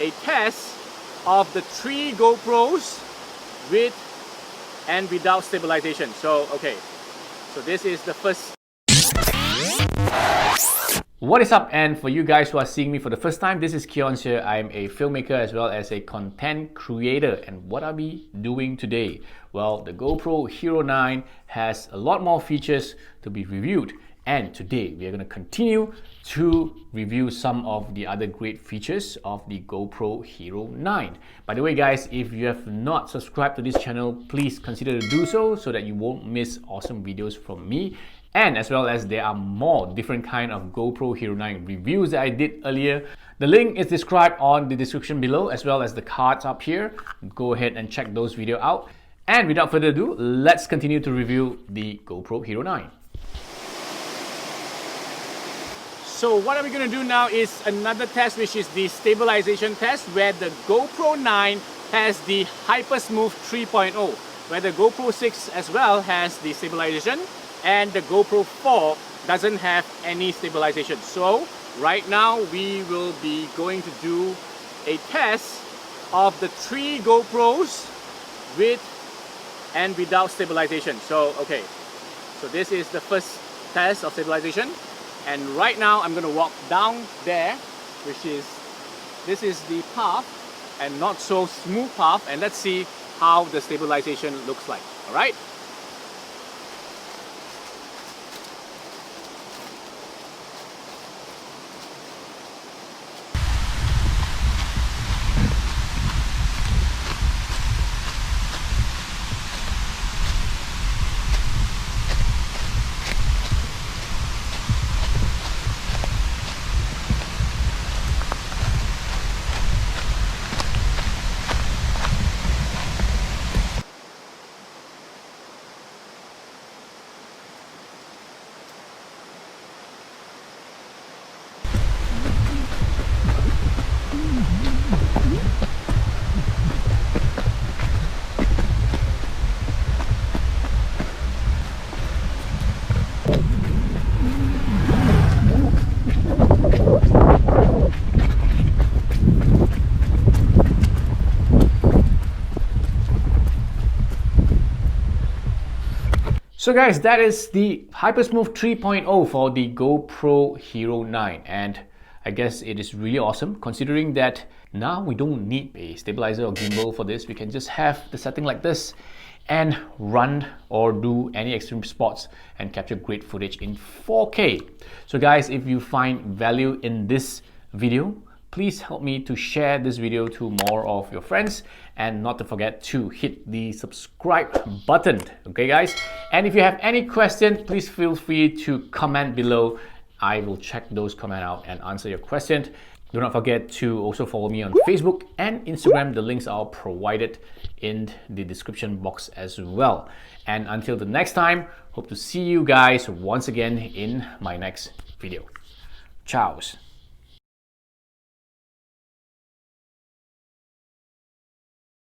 a test of the 3 GoPros with and without stabilization. So this is the first. What is up? And for you guys who are seeing me for the first time, this is Keon here. I'm a filmmaker as well as a content creator. And what are we doing today? Well, the GoPro Hero 9 has a lot more features to be reviewed. And today we are going to continue to review some of the other great features of the GoPro Hero 9. By the way guys, if you have not subscribed to this channel, please consider to do so that you won't miss awesome videos from me. And as well as there are more different kind of GoPro Hero 9 reviews that I did earlier. The link is described on the description below as well as the cards up here. Go ahead and check those videos out. And without further ado, let's continue to review the GoPro Hero 9. So what are we going to do now is another test, which is the stabilization test, where the GoPro 9 has the hypersmooth 3.0, where the GoPro 6 as well has the stabilization, and the GoPro 4 doesn't have any stabilization. So right now we will be going to do a test of the 3 GoPros with and without stabilization. So this is the first test of stabilization. And right now I'm going to walk down there, this is the path, and not so smooth path, and let's see how the stabilization looks like. All right. So guys, that is the hypersmooth 3.0 for the GoPro Hero 9, and I guess it is really awesome considering that now we don't need a stabilizer or gimbal for this. We can just have the setting like this and run or do any extreme sports and capture great footage in 4K. So guys, if you find value in this video, please help me to share this video to more of your friends, and not to forget to hit the subscribe button. Okay guys, and if you have any question, please feel free to comment below. I will check those comments out and answer your question. Do not forget to also follow me on Facebook and Instagram. The links are provided in the description box as well. And until the next time, hope to see you guys once again in my next video. Ciao.